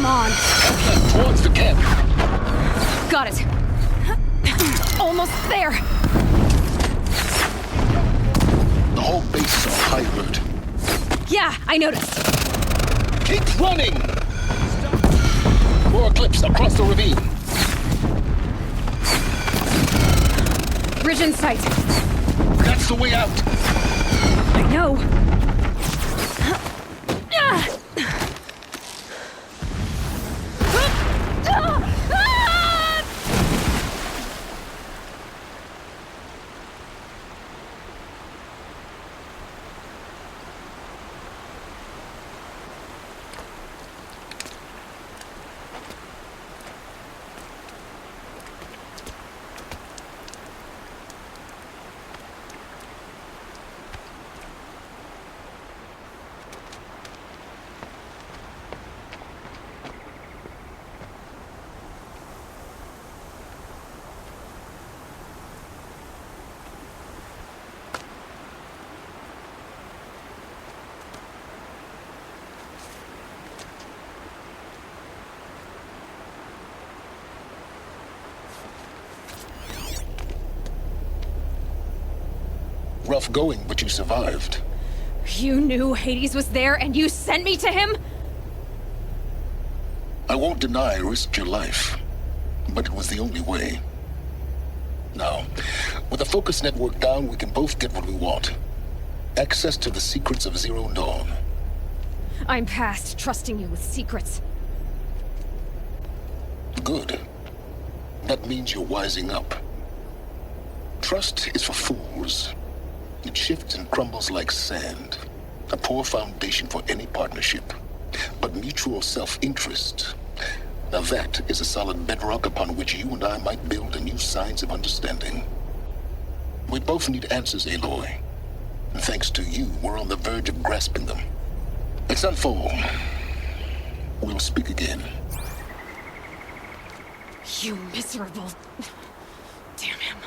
Come on. Towards the camp. Got it. Almost there. The whole base is on high alert. Yeah, I noticed. Keep running! More clips across the ravine. Bridge in sight. That's the way out. I know. Rough going, but you survived. You knew Hades was there and you sent me to him? I won't deny I risked your life, but it was the only way. Now, with the focus network down, we can both get what we want. Access to the secrets of Zero Dawn. I'm past trusting you with secrets. Good. That means you're wising up. Trust is for fools. It shifts and crumbles like sand. A poor foundation for any partnership. But mutual self-interest, now that is a solid bedrock upon which you and I might build a new science of understanding. We both need answers, Aloy. And thanks to you, we're on the verge of grasping them. Let's unfold. We'll speak again. You miserable... Damn him.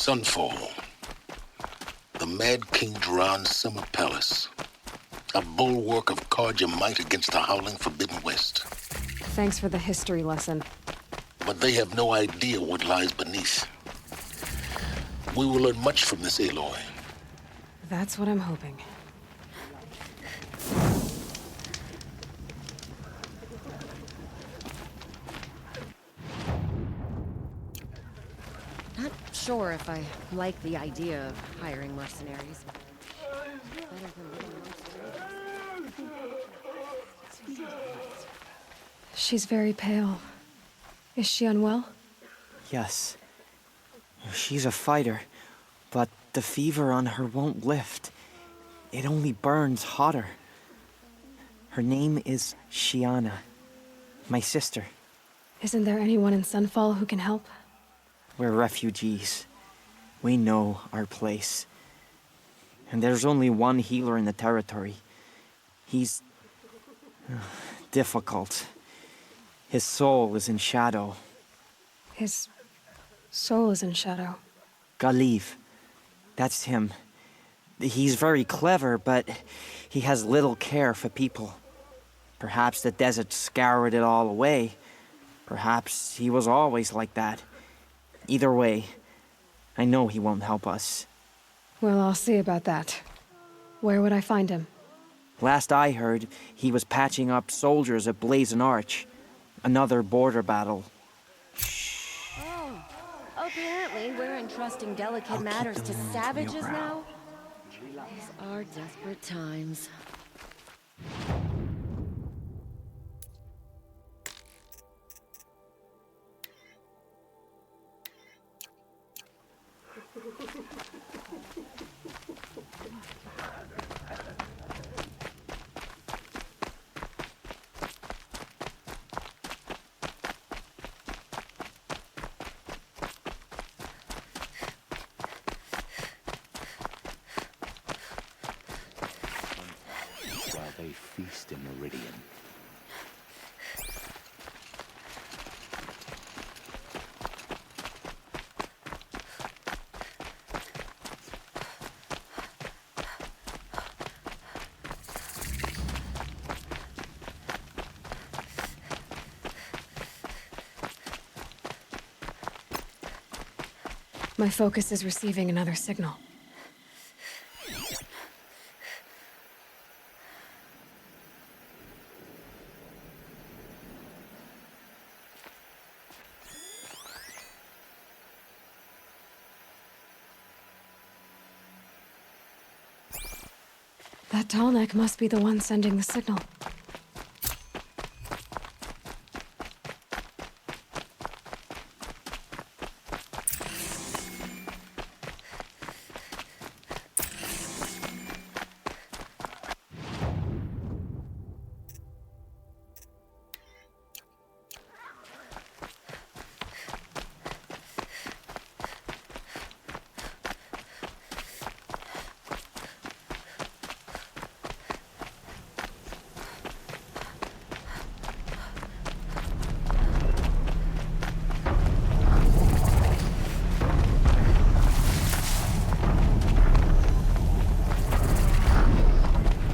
Sunfall. The Mad King Duran's summer palace. A bulwark of Carja might against the howling Forbidden West. Thanks for the history lesson. But they have no idea what lies beneath. We will learn much from this Aloy. That's what I'm hoping. Not sure if I like the idea of hiring mercenaries. Better than living She's very pale. Is she unwell? Yes. She's a fighter, but the fever on her won't lift. It only burns hotter. Her name is Shiana, my sister. Isn't there anyone in Sunfall who can help? We're refugees. We know our place. And there's only one healer in the territory. He's difficult. His soul is in shadow. His soul is in shadow. Galiv. That's him. He's very clever, but he has little care for people. Perhaps the desert scoured it all away. Perhaps he was always like that. Either way, I know he won't help us. Well, I'll see about that. Where would I find him? Last I heard, he was patching up soldiers at Blazon Arch. Another border battle. Oh, apparently we're entrusting delicate I'll keep matters them to in your savages brow. now. These are desperate times. While they feast in Meridian. My focus is receiving another signal. That tall neck must be the one sending the signal.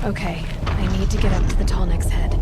Okay, I need to get up to the tall neck's head.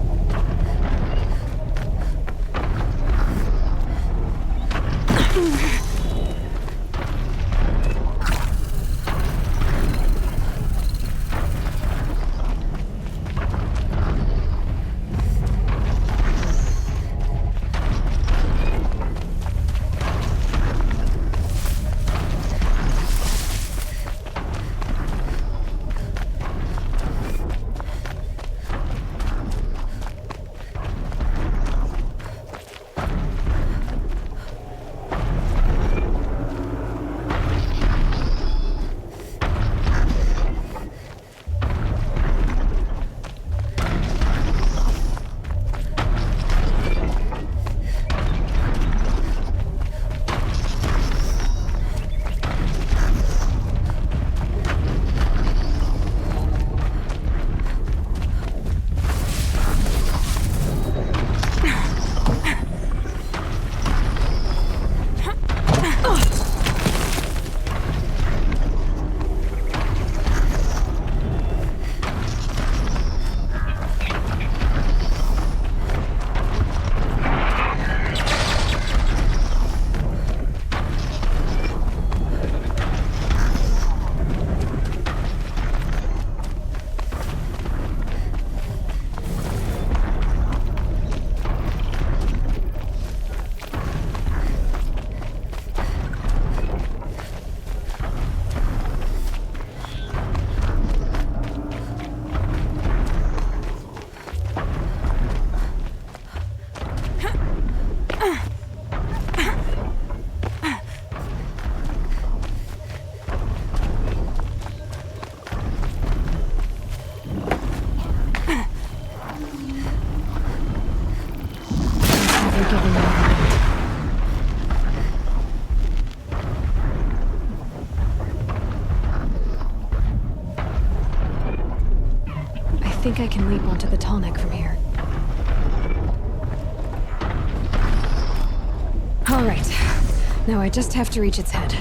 think I can leap onto the tall neck from here. All right. Now I just have to reach its head.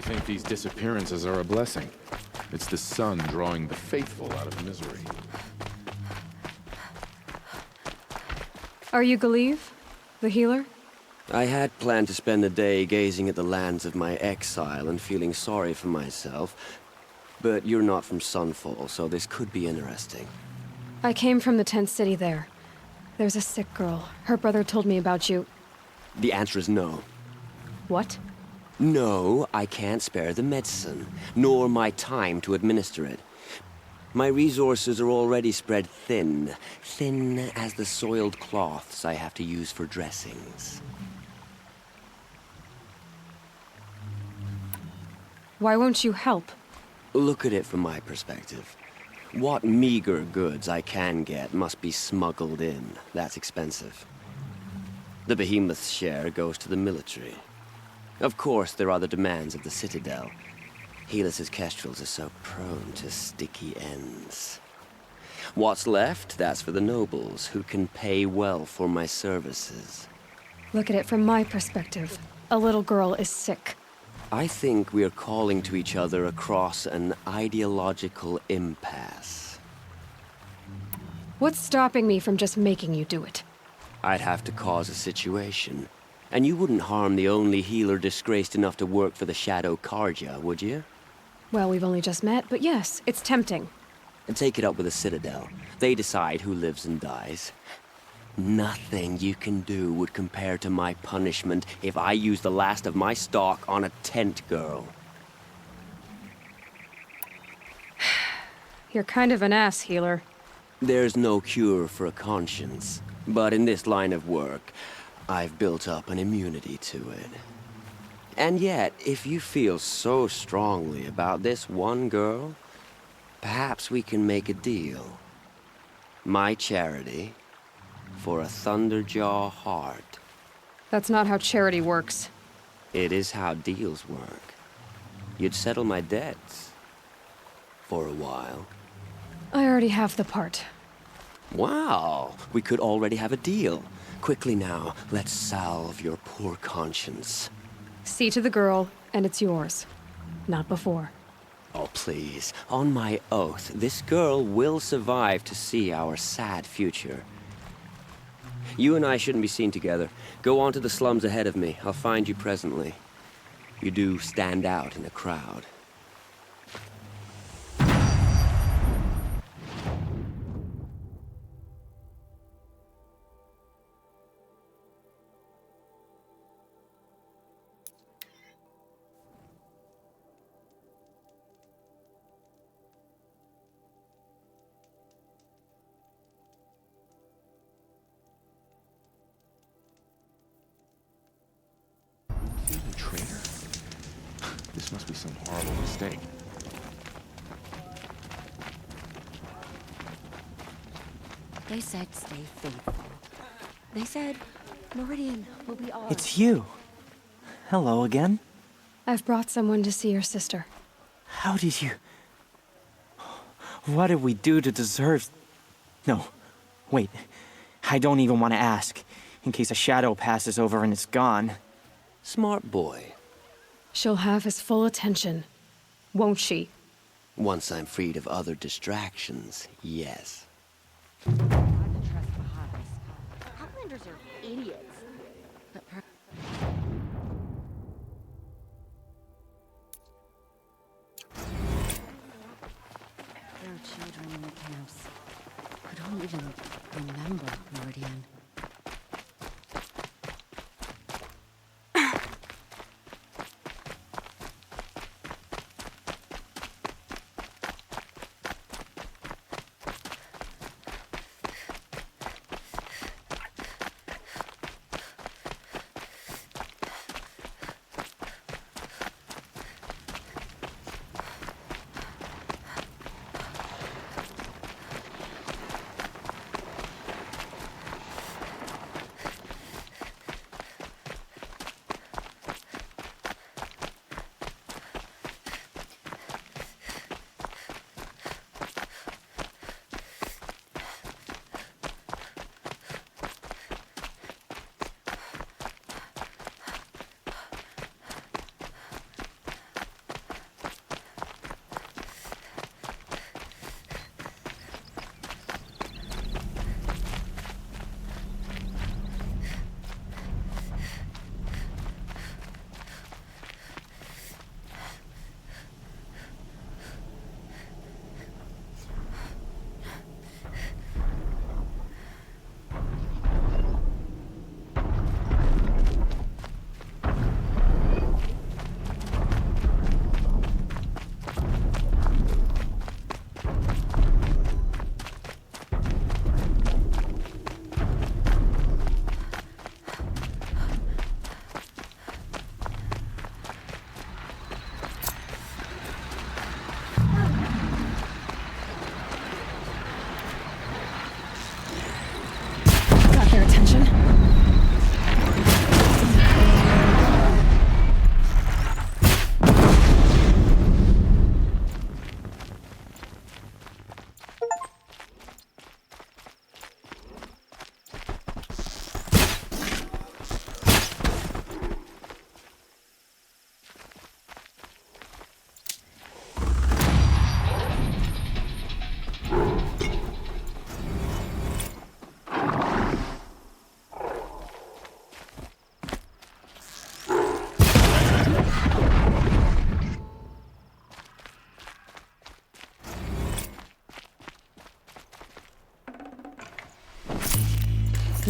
I think these disappearances are a blessing. It's the sun drawing the faithful out of misery. Are you Galeev, the healer? I had planned to spend the day gazing at the lands of my exile and feeling sorry for myself. But you're not from Sunfall, so this could be interesting. I came from the tent city there. There's a sick girl. Her brother told me about you. The answer is no. What? No, I can't spare the medicine, nor my time to administer it. My resources are already spread thin, thin as the soiled cloths I have to use for dressings. Why won't you help? Look at it from my perspective. What meager goods I can get must be smuggled in. That's expensive. The behemoth's share goes to the military. Of course, there are the demands of the Citadel. Helis's kestrels are so prone to sticky ends. What's left, that's for the nobles, who can pay well for my services. Look at it from my perspective. A little girl is sick. I think we are calling to each other across an ideological impasse. What's stopping me from just making you do it? I'd have to cause a situation. And you wouldn't harm the only healer disgraced enough to work for the Shadow Carja, would you? Well, we've only just met, but yes, it's tempting. And take it up with the Citadel. They decide who lives and dies. Nothing you can do would compare to my punishment if I use the last of my stock on a tent girl. You're kind of an ass, healer. There's no cure for a conscience, but in this line of work, I've built up an immunity to it. And yet, if you feel so strongly about this one girl, perhaps we can make a deal. My charity for a Thunderjaw heart. That's not how charity works. It is how deals work. You'd settle my debts. For a while. I already have the part. Wow, we could already have a deal. Quickly now, let's salve your poor conscience. See to the girl, and it's yours. Not before. Oh, please. On my oath, this girl will survive to see our sad future. You and I shouldn't be seen together. Go on to the slums ahead of me. I'll find you presently. You do stand out in a crowd. A traitor? This must be some horrible mistake. They said stay faithful. They said Meridian will be ours. It's you. Hello again. I've brought someone to see your sister. How did you... What did we do to deserve... No, wait. I don't even want to ask, in case a shadow passes over and it's gone. Smart boy. She'll have his full attention, won't she? Once I'm freed of other distractions, yes. Outlanders are idiots. But there are children in the camps who don't even remember Meridian.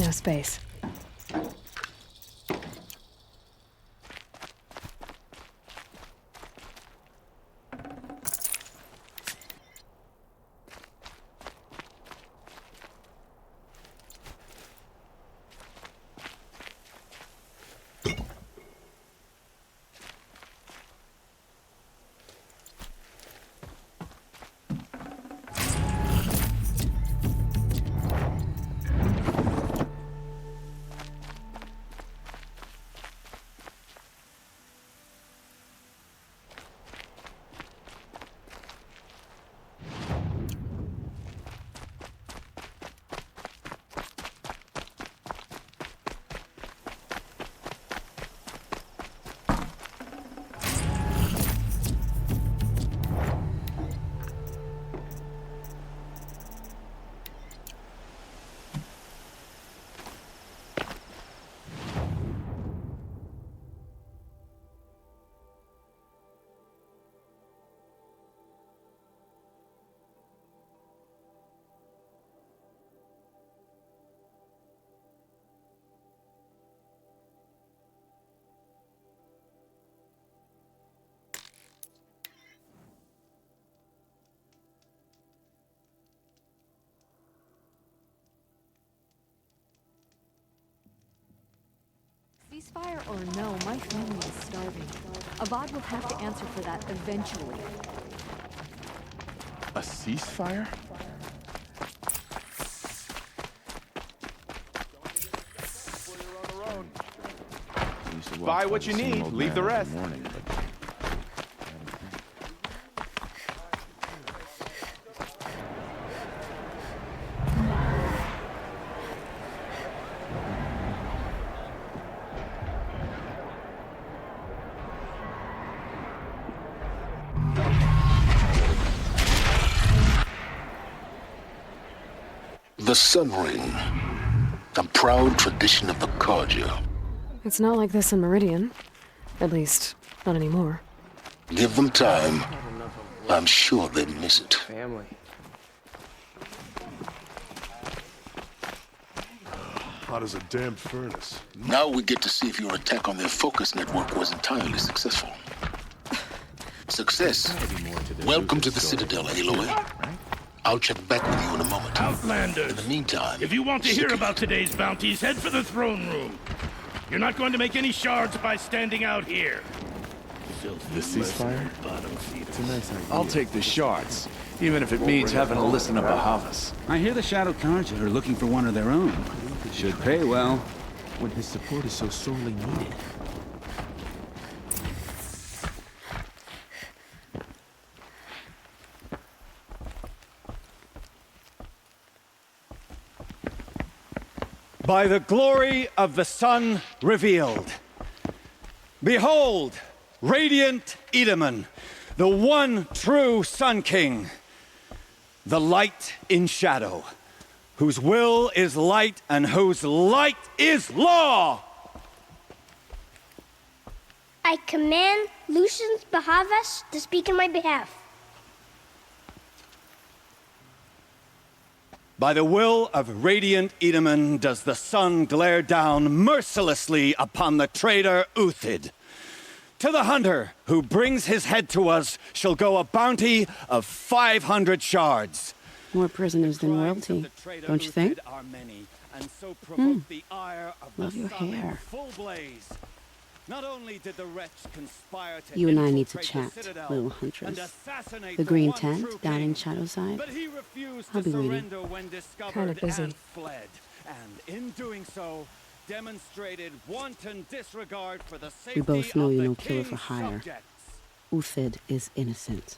No space. Ceasefire or no, my family is starving. Avad will have to answer for that eventually. A ceasefire? Buy what you need, leave the rest. The Sun Ring, a proud tradition of the Carja. It's not like this in Meridian. At least, not anymore. Give them time. I'm sure they miss it. Family. Hot as a damn furnace. Now we get to see if your attack on their focus network was entirely successful. Success. Welcome to the Citadel, Aloy. I'll check back with you in a moment. Outlanders! In the meantime... If you want to hear about today's bounties, head for the throne room. You're not going to make any shards by standing out here. The ceasefire? It's a nice idea. I'll take the shards, even if it means having to listen to Bahavas. I hear the Shadow Carja are looking for one of their own. Should pay well. When his support is so sorely needed. By the glory of the sun revealed. Behold, radiant Edaman, the one true Sun King, the light in shadow, whose will is light and whose light is law! I command Lucius Bahavas to speak in my behalf. By the will of radiant Edaman does the sun glare down mercilessly upon the traitor Uthid. To the hunter who brings his head to us shall go a bounty of 500 shards. More prisoners than royalty, don't you think? Love your hair. Not only did the wretch conspire to You and I need to chat, little huntress. The green tent down in Shadowside. I'll be waiting. Kinda busy. Fled, and in doing so, demonstrated wanton disregard for the safety We both know of you're the no killer for king's hire. subjects. Uthid is innocent.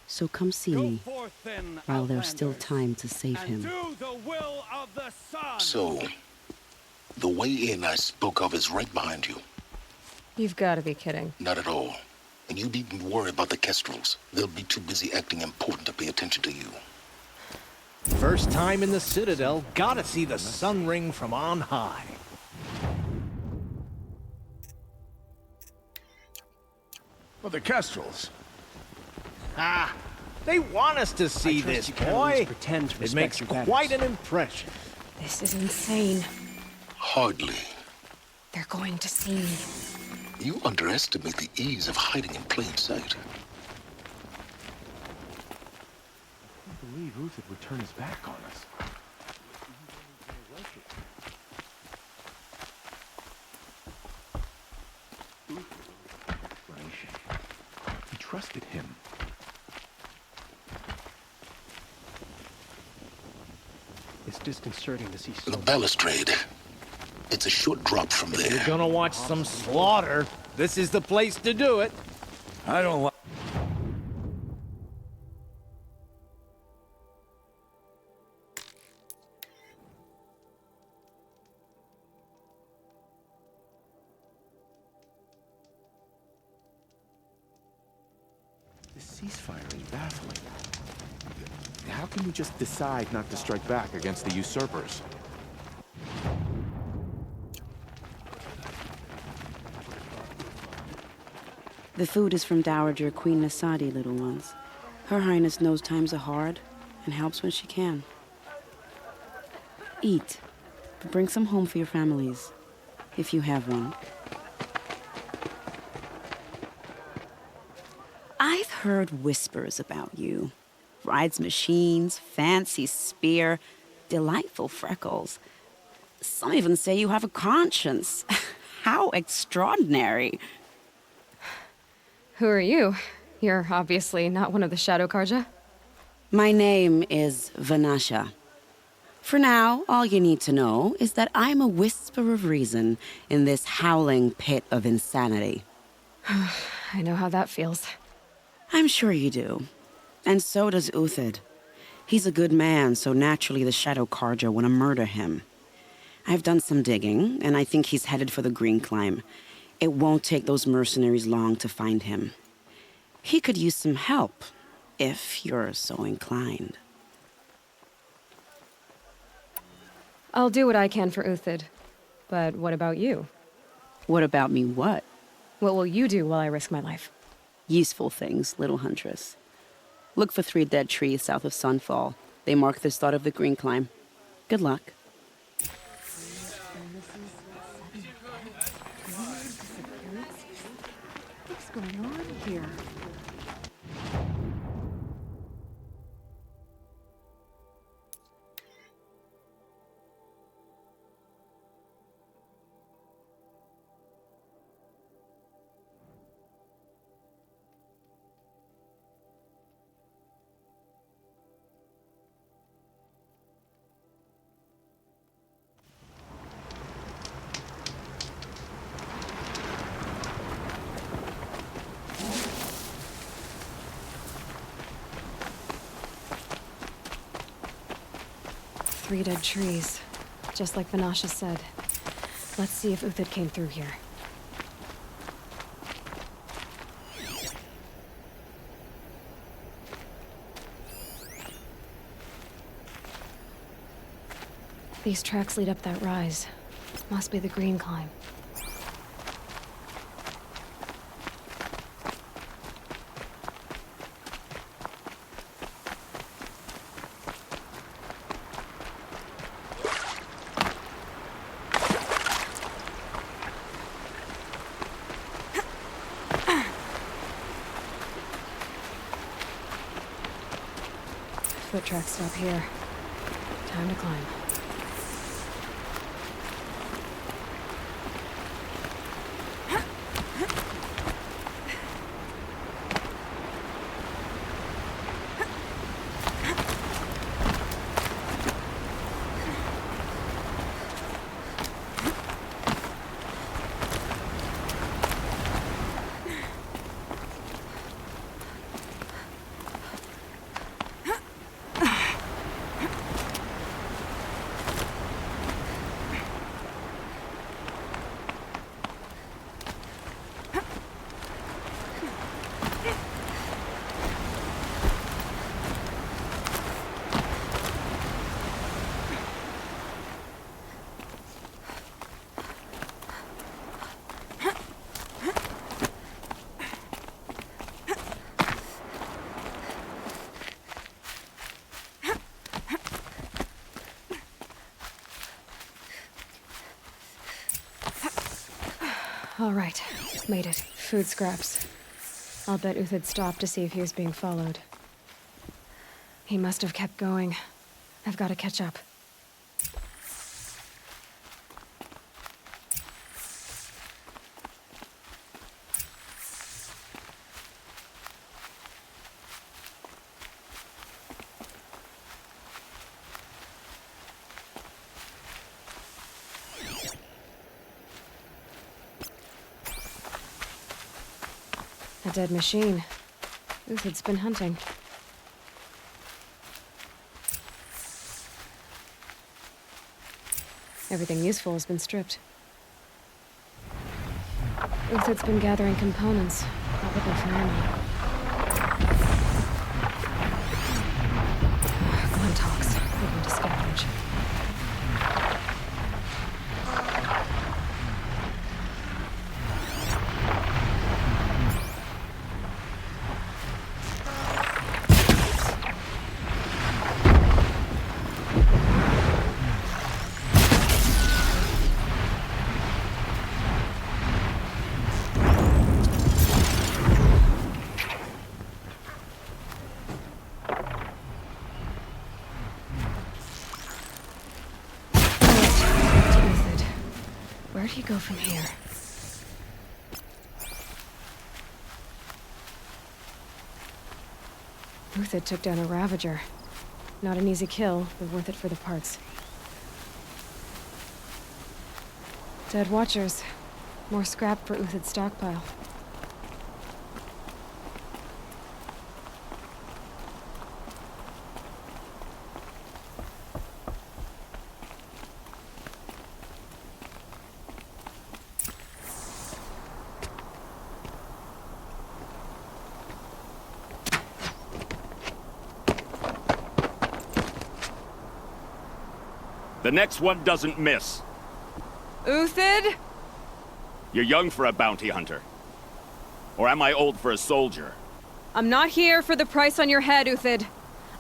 So come see Go me forth then, while there's still outlanders, time to save and him. do the will of the sun. So, the way in I spoke of is right behind you. You've got to be kidding. Not at all. And you needn't worry about the Kestrels. They'll be too busy acting important to pay attention to you. First time in the Citadel, gotta see the Sun Ring from on high. Well, the Kestrels. Ah, they want us to see this, boy. Pretend to It makes quite an impression. This is insane. Hardly. They're going to see me. You underestimate the ease of hiding in plain sight. I can't believe Uthid would turn his back on us. He trusted him. It's disconcerting to see so The balustrade. It's a short drop from If there. you're gonna watch some slaughter, this is the place to do it. I don't want... This ceasefire is baffling. How can we just decide not to strike back against the usurpers? The food is from Dowager Queen Nasadi, little ones. Her Highness knows times are hard and helps when she can. Eat, but bring some home for your families, if you have one. I've heard whispers about you. Rides machines, fancy spear, delightful freckles. Some even say you have a conscience. How extraordinary. Who are you? You're obviously not one of the Shadow Karja. My name is Vanasha. For now, all you need to know is that I'm a whisper of reason in this howling pit of insanity. I know how that feels. I'm sure you do. And so does Uthid. He's a good man, so naturally the Shadow Karja want to murder him. I've done some digging, and I think he's headed for the Green Climb. It won't take those mercenaries long to find him. He could use some help, if you're so inclined. I'll do what I can for Uthid. But what about you? What about me what? What will you do while I risk my life? Useful things, little huntress. Look for 3 dead trees south of Sunfall. They mark the start of the Green Climb. Good luck. What's going on here? Three dead trees. Just like Vanasha said. Let's see if Uthid came through here. These tracks lead up that rise. Must be the Green Climb. Foot tracks stop here. Time to climb. All right, made it. Food scraps. I'll bet Uthid stopped to see if he was being followed. He must have kept going. I've got to catch up. A dead machine. Uthid's been hunting. Everything useful has been stripped. Uthid's been gathering components, probably for ammo. Glentox, looking to scavenge. Where'd he go from here? Uthid took down a Ravager. Not an easy kill, but worth it for the parts. Dead Watchers. More scrap for Uthid's stockpile. The next one doesn't miss. Uthid? You're young for a bounty hunter. Or am I old for a soldier? I'm not here for the price on your head, Uthid.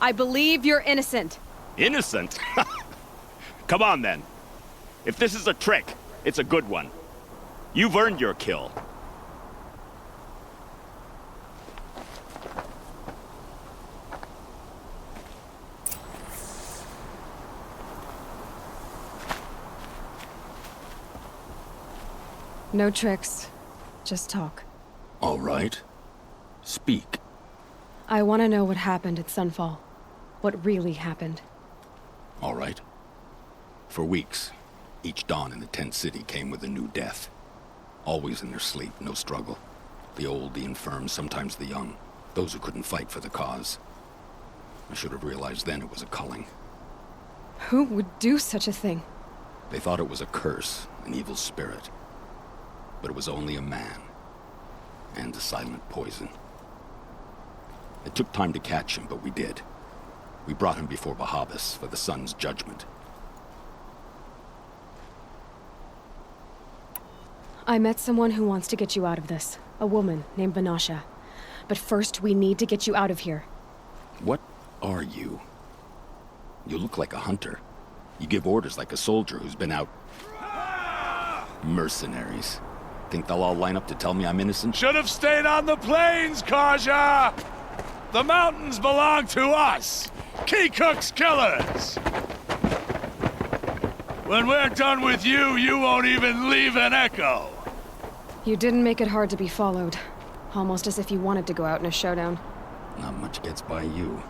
I believe you're innocent. Innocent? Come on, then. If this is a trick, it's a good one. You've earned your kill. No tricks. Just talk. All right. Speak. I want to know what happened at Sunfall. What really happened. All right. For weeks, each dawn in the tent city came with a new death. Always in their sleep, no struggle. The old, the infirm, sometimes the young. Those who couldn't fight for the cause. I should have realized then it was a culling. Who would do such a thing? They thought it was a curse, an evil spirit. But it was only a man. And a silent poison. It took time to catch him, but we did. We brought him before Bahabas for the sun's judgment. I met someone who wants to get you out of this. A woman named Vanasha. But first, we need to get you out of here. What are you? You look like a hunter. You give orders like a soldier who's been out... Mercenaries. Think they'll all line up to tell me I'm innocent? Should have stayed on the plains, Kaja! The mountains belong to us! Keecook's killers! When we're done with you, you won't even leave an echo! You didn't make it hard to be followed. Almost as if you wanted to go out in a showdown. Not much gets by you.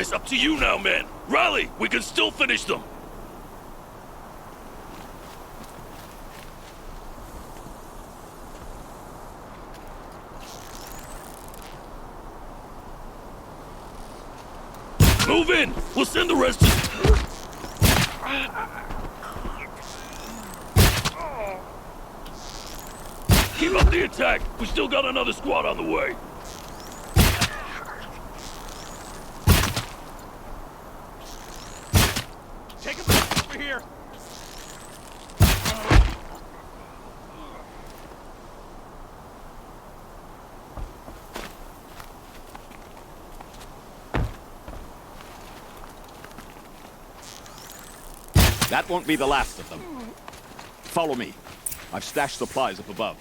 It's up to you now, men. Rally! We can still finish them! Move in! We'll send the rest to... Keep up the attack! We still got another squad on the way! Take him back over here! That won't be the last of them. Follow me. I've stashed supplies up above.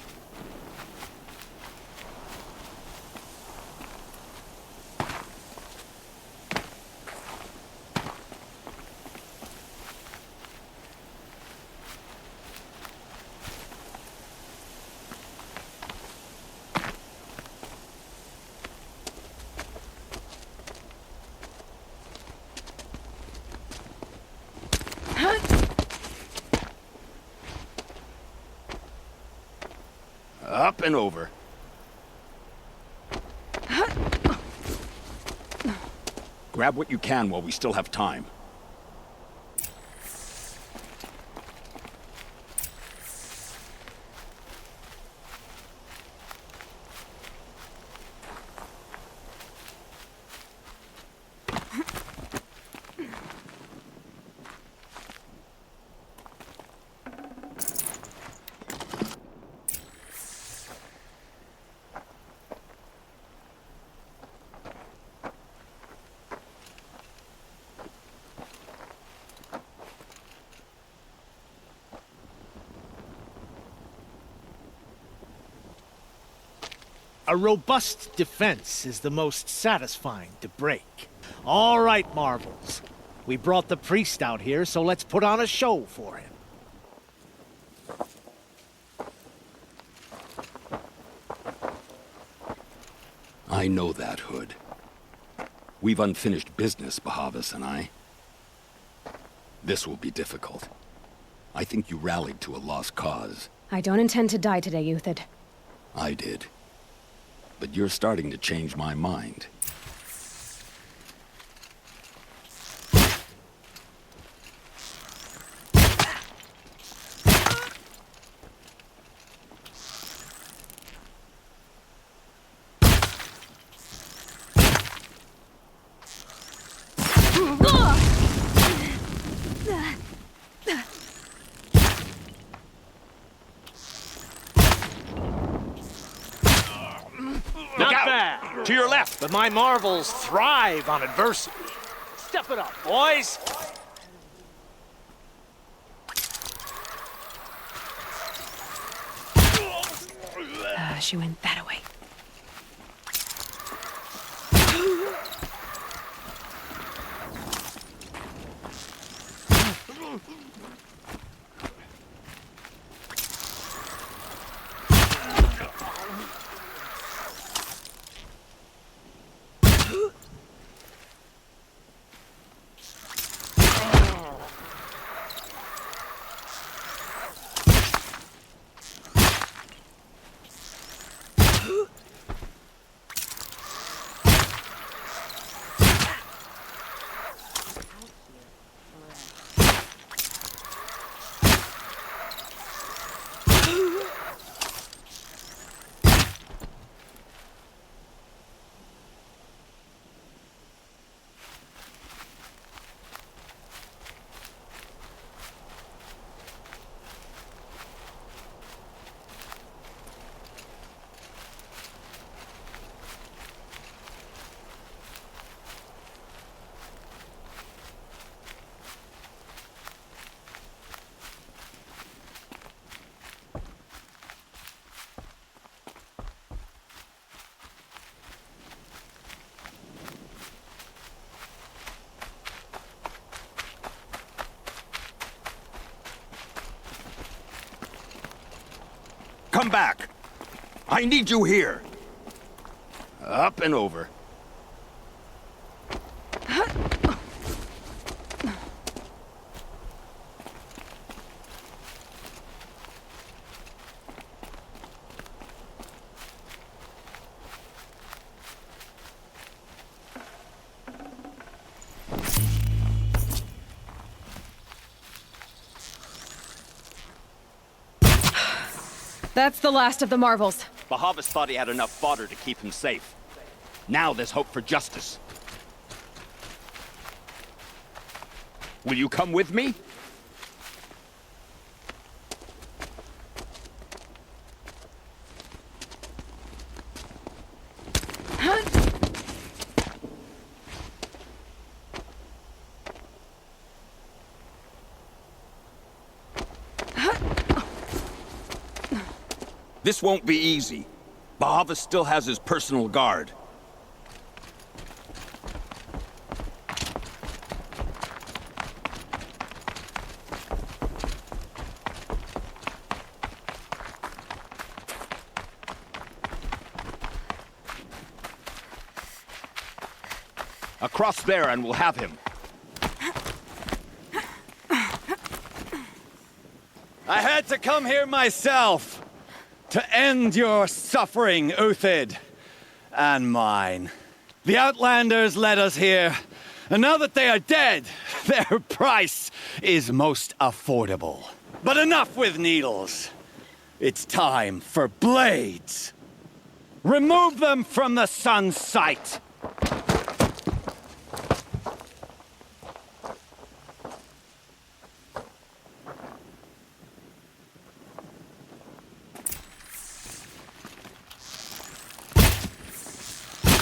Up and over. Grab what you can while we still have time. A robust defense is the most satisfying to break. All right, Marvels. We brought the priest out here, so let's put on a show for him. I know that, Hood. We've unfinished business, Bahavas and I. This will be difficult. I think you rallied to a lost cause. I don't intend to die today, Uthid. I did. But you're starting to change my mind. Not bad. To your left. But my Marvels thrive on adversity. Step it up, boys. She went that away. Come back! I need you here! Up and over. That's the last of the Marvels. Bahavas thought he had enough fodder to keep him safe. Now there's hope for justice. Will you come with me? This won't be easy. Bahavas still has his personal guard. Across there and we'll have him. I had to come here myself to end your suffering, Uthid, and mine. The Outlanders led us here, and now that they are dead, their price is most affordable. But enough with needles. It's time for blades. Remove them from the sun's sight.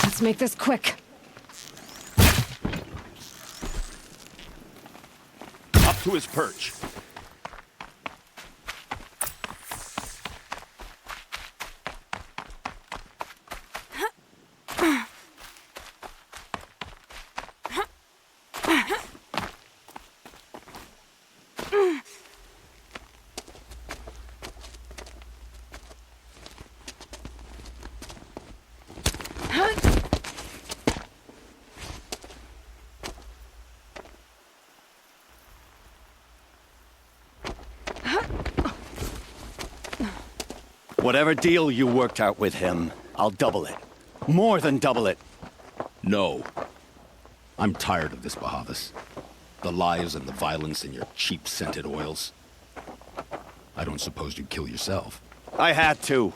Let's make this quick. Up to his perch. Whatever deal you worked out with him, I'll double it. More than double it. No. I'm tired of this, Bahavas. The lies and the violence in your cheap-scented oils. I don't suppose you'd kill yourself. I had to.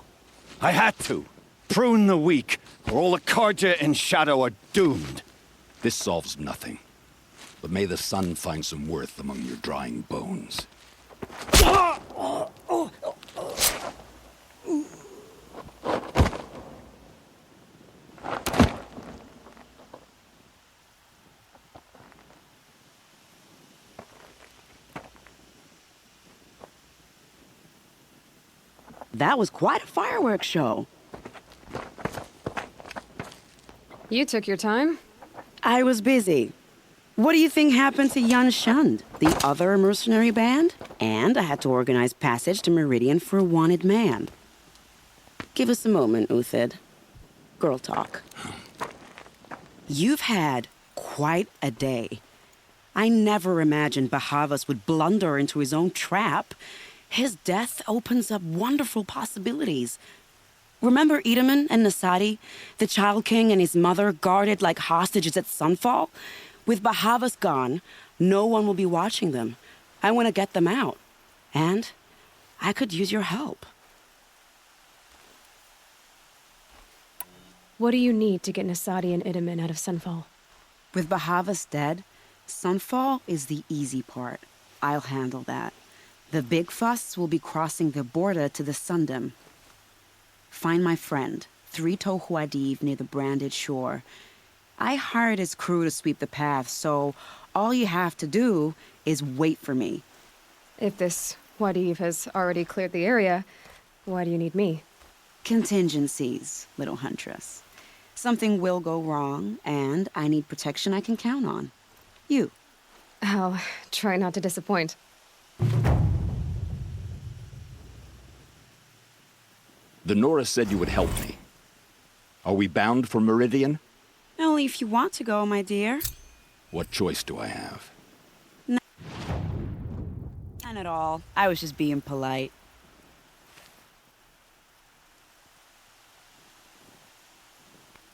I had to. Prune the weak, or all the Karja in Shadow are doomed. This solves nothing. But may the sun find some worth among your drying bones. That was quite a fireworks show. You took your time? I was busy. What do you think happened to Yan Shund, the other mercenary band? And I had to organize passage to Meridian for a wanted man. Give us a moment, Uthid. Girl talk. You've had quite a day. I never imagined Bahavas would blunder into his own trap. His death opens up wonderful possibilities. Remember Edaman and Nasadi, the Child King and his mother guarded like hostages at sunfall? With Bahavas gone, no one will be watching them. I want to get them out. And I could use your help. What do you need to get Nasadi and Idaman out of Sunfall? With Bahavas dead, Sunfall is the easy part. I'll handle that. The big fuss will be crossing the border to the Sundom. Find my friend, 3 Tohuadiv near the branded shore. I hired his crew to sweep the path, so all you have to do is wait for me. If this Wadiv has already cleared the area, why do you need me? Contingencies, little huntress. Something will go wrong, and I need protection I can count on. You. I'll try not to disappoint. The Nora said you would help me. Are we bound for Meridian? Only if you want to go, my dear. What choice do I have? None at all. I was just being polite.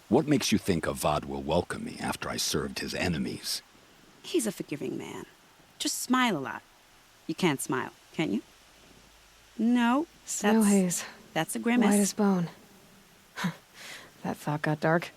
What makes you think Avad will welcome me after I served his enemies? He's a forgiving man. Just smile a lot. You can't smile, can you? No. Snow haze. That's a grimace. White as bone. That thought got dark.